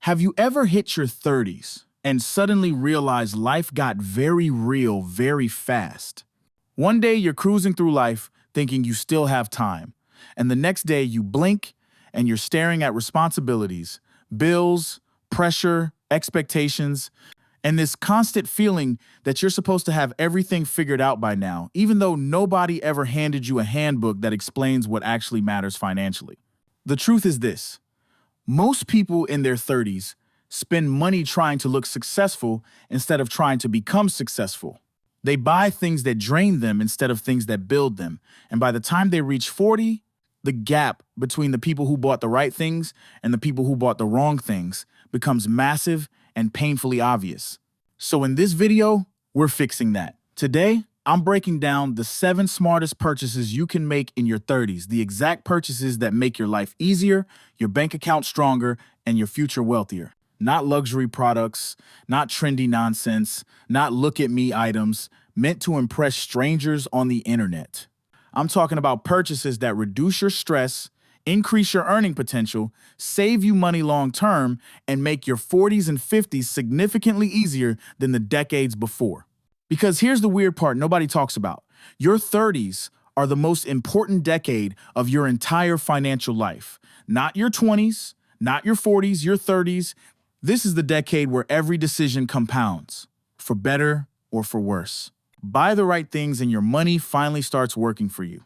Have you ever hit your 30s and suddenly realized life got very real very fast? One day you're cruising through life thinking you still have time, and the next day you blink and you're staring at responsibilities, bills, pressure, expectations, and this constant feeling that you're supposed to have everything figured out by now, even though nobody ever handed you a handbook that explains what actually matters financially. The truth is this. Most people in their 30s spend money trying to look successful instead of trying to become successful. They buy things that drain them instead of things that build them. And by the time they reach 40, the gap between the people who bought the right things and the people who bought the wrong things becomes massive and painfully obvious. So in this video, we're fixing that. Today, I'm breaking down the 7 smartest purchases you can make in your 30s, the exact purchases that make your life easier, your bank account stronger, and your future wealthier. Not luxury products, not trendy nonsense, not look-at-me items meant to impress strangers on the internet. I'm talking about purchases that reduce your stress, increase your earning potential, save you money long-term, and make your 40s and 50s significantly easier than the decades before. Because here's the weird part nobody talks about. Your 30s are the most important decade of your entire financial life. Not your 20s, not your 40s, your 30s. This is the decade where every decision compounds, for better or for worse. Buy the right things and your money finally starts working for you.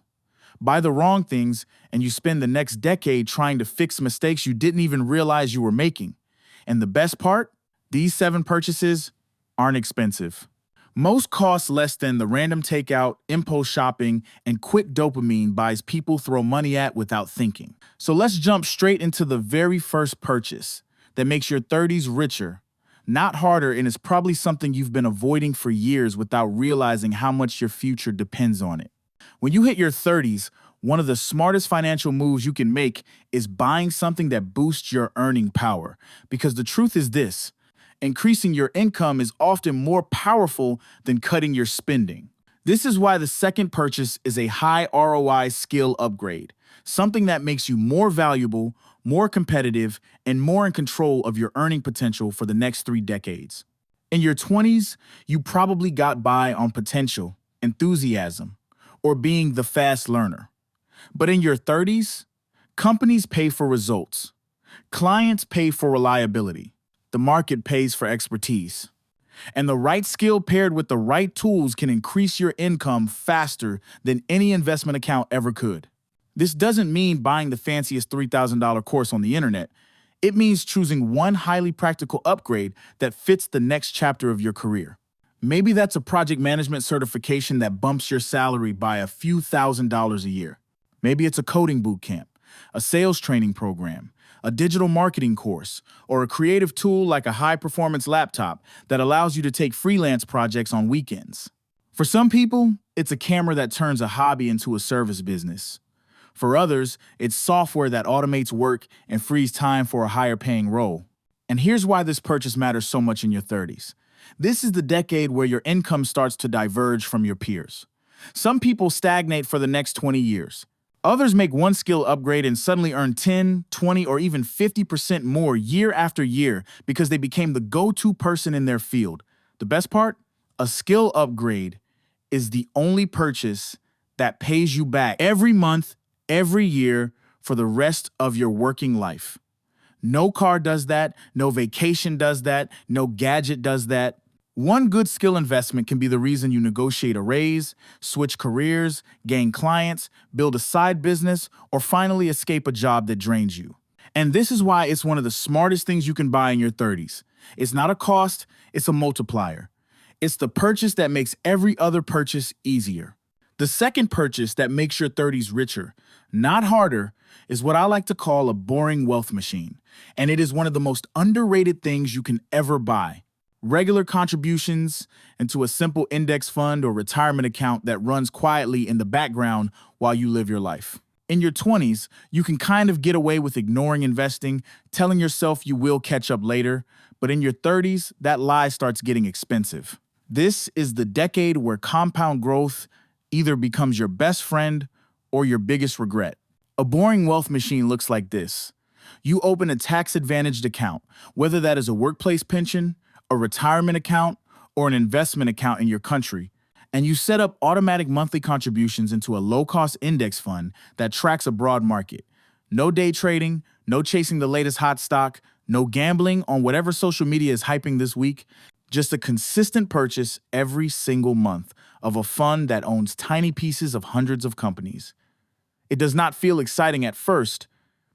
Buy the wrong things and you spend the next decade trying to fix mistakes you didn't even realize you were making. And the best part? These 7 purchases aren't expensive. Most cost less than the random takeout, impulse shopping, and quick dopamine buys people throw money at without thinking. So let's jump straight into the very first purchase that makes your 30s richer, not harder, and is probably something you've been avoiding for years without realizing how much your future depends on it. When you hit your 30s, one of the smartest financial moves you can make is buying something that boosts your earning power. Because the truth is this. Increasing your income is often more powerful than cutting your spending. This is why the second purchase is a high ROI skill upgrade, something that makes you more valuable, more competitive, and more in control of your earning potential for the next 3 decades. In your 20s, you probably got by on potential, enthusiasm, or being the fast learner. But in your 30s, companies pay for results. Clients pay for reliability. The market pays for expertise. And the right skill paired with the right tools can increase your income faster than any investment account ever could. This doesn't mean buying the fanciest $3,000 course on the internet. It means choosing one highly practical upgrade that fits the next chapter of your career. Maybe that's a project management certification that bumps your salary by a few $1,000s a year. Maybe it's a coding boot camp, a sales training program, a digital marketing course, or a creative tool like a high-performance laptop that allows you to take freelance projects on weekends. For some people, it's a camera that turns a hobby into a service business. For others, it's software that automates work and frees time for a higher-paying role. And here's why this purchase matters so much in your 30s. This is the decade where your income starts to diverge from your peers. Some people stagnate for the next 20 years. Others make one skill upgrade and suddenly earn 10, 20, or even 50% more year after year because they became the go-to person in their field. The best part? A skill upgrade is the only purchase that pays you back every month, every year, for the rest of your working life. No car does that, no vacation does that, no gadget does that. One good skill investment can be the reason you negotiate a raise, switch careers, gain clients, build a side business, or finally escape a job that drains you. And this is why it's one of the smartest things you can buy in your 30s. It's not a cost, it's a multiplier. It's the purchase that makes every other purchase easier. The second purchase that makes your 30s richer, not harder, is what I like to call a boring wealth machine. And it is one of the most underrated things you can ever buy. Regular contributions into a simple index fund or retirement account that runs quietly in the background while you live your life. In your 20s, you can kind of get away with ignoring investing, telling yourself you will catch up later, but in your 30s, that lie starts getting expensive. This is the decade where compound growth either becomes your best friend or your biggest regret. A boring wealth machine looks like this. You open a tax-advantaged account, whether that is a workplace pension, a retirement account, or an investment account in your country, and you set up automatic monthly contributions into a low-cost index fund that tracks a broad market. No day trading, no chasing the latest hot stock, no gambling on whatever social media is hyping this week, just a consistent purchase every single month of a fund that owns tiny pieces of hundreds of companies. It does not feel exciting at first,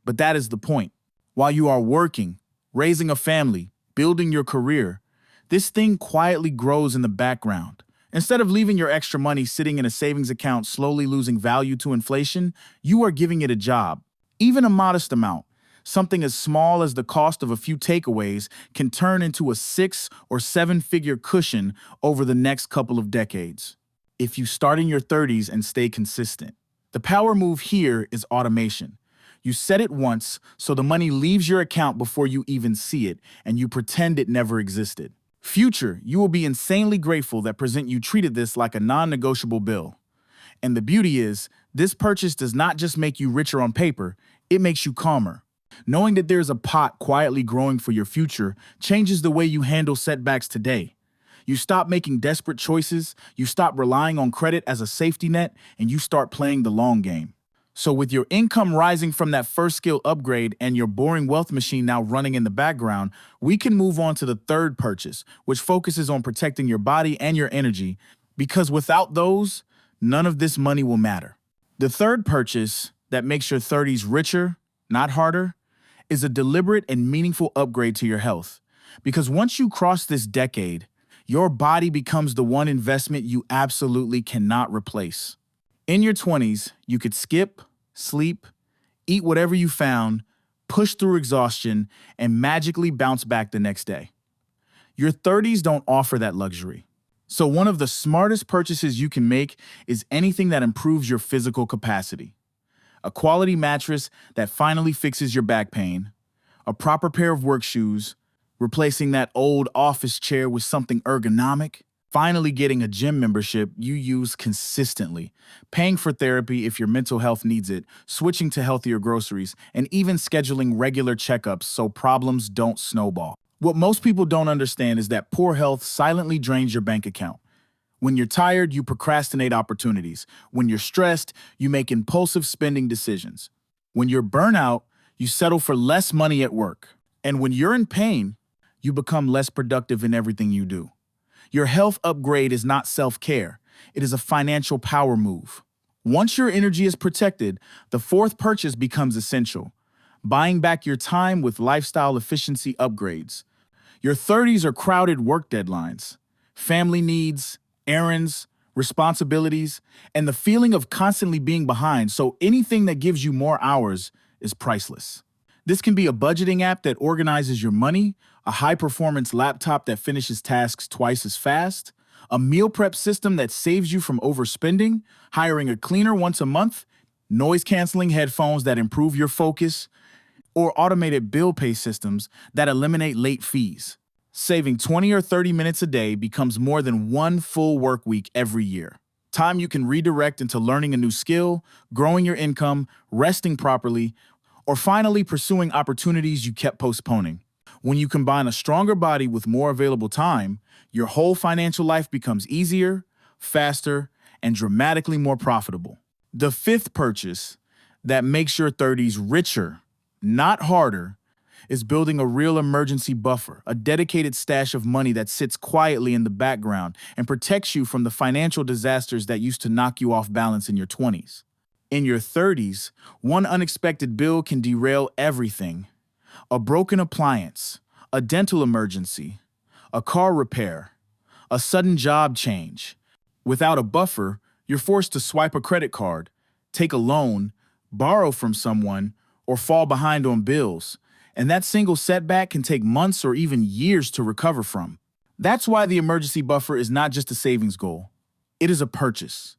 but that is the point. While you are working, raising a family, building your career, this thing quietly grows in the background. Instead of leaving your extra money sitting in a savings account slowly losing value to inflation, you are giving it a job. Even a modest amount, something as small as the cost of a few takeaways, can turn into a 6 or 7 figure cushion over the next couple of decades. If you start in your 30s and stay consistent. The power move here is automation. You set it once so the money leaves your account before you even see it, and you pretend it never existed. Future, you will be insanely grateful that present you treated this like a non-negotiable bill. And the beauty is, this purchase does not just make you richer on paper, it makes you calmer. Knowing that there's a pot quietly growing for your future changes the way you handle setbacks today. You stop making desperate choices, you stop relying on credit as a safety net, and you start playing the long game. So with your income rising from that first skill upgrade and your boring wealth machine now running in the background, we can move on to the third purchase, which focuses on protecting your body and your energy, because without those, none of this money will matter. The third purchase that makes your 30s richer, not harder, is a deliberate and meaningful upgrade to your health. Because once you cross this decade, your body becomes the one investment you absolutely cannot replace. In your 20s, you could skip, sleep, eat whatever you found, push through exhaustion, and magically bounce back the next day. Your 30s don't offer that luxury. So one of the smartest purchases you can make is anything that improves your physical capacity. A quality mattress that finally fixes your back pain, a proper pair of work shoes, replacing that old office chair with something ergonomic, finally getting a gym membership you use consistently, paying for therapy if your mental health needs it, switching to healthier groceries, and even scheduling regular checkups so problems don't snowball. What most people don't understand is that poor health silently drains your bank account. When you're tired, you procrastinate opportunities. When you're stressed, you make impulsive spending decisions. When you're burnout, you settle for less money at work. And when you're in pain, you become less productive in everything you do. Your health upgrade is not self-care. It is a financial power move. Once your energy is protected, the fourth purchase becomes essential. Buying back your time with lifestyle efficiency upgrades. Your 30s are crowded work deadlines, family needs, errands, responsibilities, and the feeling of constantly being behind, so anything that gives you more hours is priceless. This can be a budgeting app that organizes your money, a high-performance laptop that finishes tasks twice as fast, a meal prep system that saves you from overspending, hiring a cleaner once a month, noise-canceling headphones that improve your focus, or automated bill pay systems that eliminate late fees. Saving 20 or 30 minutes a day becomes more than one full work week every year. Time you can redirect into learning a new skill, growing your income, resting properly, or finally pursuing opportunities you kept postponing. When you combine a stronger body with more available time, your whole financial life becomes easier, faster, and dramatically more profitable. The fifth purchase that makes your 30s richer, not harder, is building a real emergency buffer, a dedicated stash of money that sits quietly in the background and protects you from the financial disasters that used to knock you off balance in your 20s. In your 30s, one unexpected bill can derail everything. A broken appliance, a dental emergency, a car repair, a sudden job change. Without a buffer, you're forced to swipe a credit card, take a loan, borrow from someone, or fall behind on bills. And that single setback can take months or even years to recover from. That's why the emergency buffer is not just a savings goal. It is a purchase.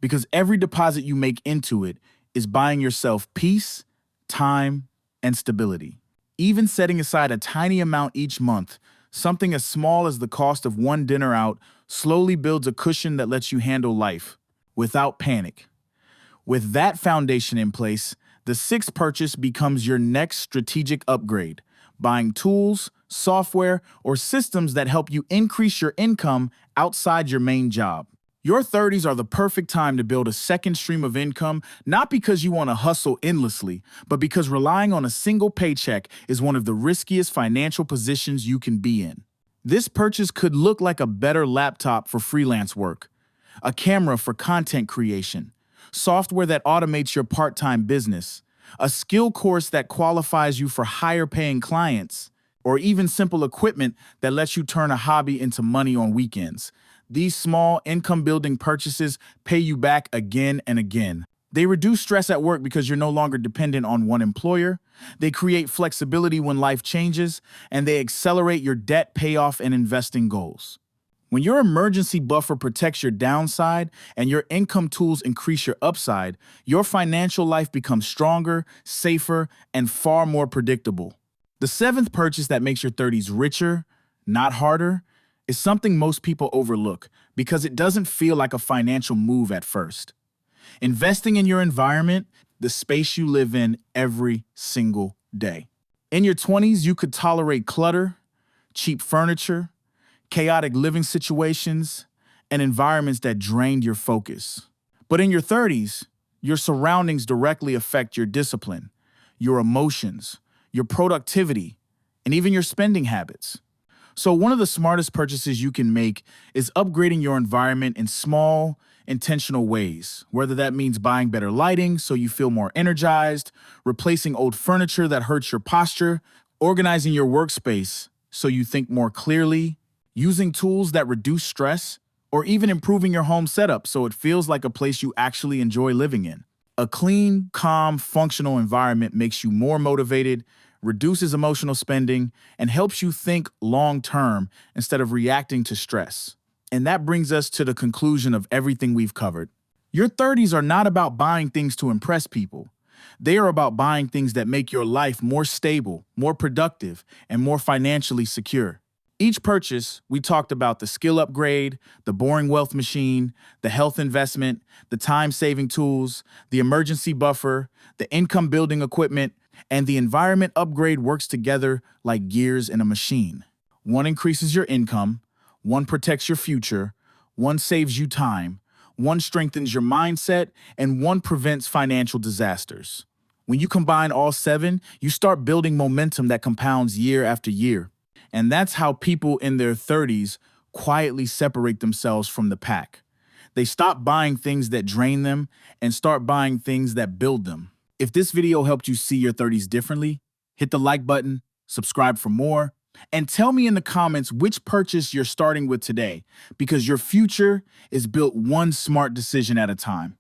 Because every deposit you make into it is buying yourself peace, time, and stability. Even setting aside a tiny amount each month, something as small as the cost of one dinner out, slowly builds a cushion that lets you handle life without panic. With that foundation in place, The sixth purchase becomes your next strategic upgrade, buying tools, software, or systems that help you increase your income outside your main job. Your 30s are the perfect time to build a second stream of income, not because you want to hustle endlessly, but because relying on a single paycheck is one of the riskiest financial positions you can be in. This purchase could look like a better laptop for freelance work, a camera for content creation, software that automates your part-time business, a skill course that qualifies you for higher paying clients, or even simple equipment that lets you turn a hobby into money on weekends. These small income-building purchases pay you back again and again. They reduce stress at work because you're no longer dependent on one employer. They create flexibility when life changes, and they accelerate your debt payoff and investing goals. When your emergency buffer protects your downside and your income tools increase your upside, your financial life becomes stronger, safer, and far more predictable. The seventh purchase that makes your 30s richer, not harder, is something most people overlook because it doesn't feel like a financial move at first. Investing in your environment, the space you live in every single day. In your 20s, you could tolerate clutter, cheap furniture, chaotic living situations, and environments that drained your focus. But in your 30s, your surroundings directly affect your discipline, your emotions, your productivity, and even your spending habits. So one of the smartest purchases you can make is upgrading your environment in small, intentional ways, whether that means buying better lighting so you feel more energized, replacing old furniture that hurts your posture, organizing your workspace so you think more clearly, using tools that reduce stress, or even improving your home setup so it feels like a place you actually enjoy living in. A clean, calm, functional environment makes you more motivated, reduces emotional spending, and helps you think long-term instead of reacting to stress. And that brings us to the conclusion of everything we've covered. Your 30s are not about buying things to impress people. They are about buying things that make your life more stable, more productive, and more financially secure. Each purchase, we talked about the skill upgrade, the boring wealth machine, the health investment, the time-saving tools, the emergency buffer, the income-building equipment, and the environment upgrade works together like gears in a machine. One increases your income, one protects your future, one saves you time, one strengthens your mindset, and one prevents financial disasters. When you combine all seven, you start building momentum that compounds year after year. And that's how people in their 30s quietly separate themselves from the pack. They stop buying things that drain them and start buying things that build them. If this video helped you see your 30s differently, hit the like button, subscribe for more, and tell me in the comments which purchase you're starting with today, because your future is built one smart decision at a time.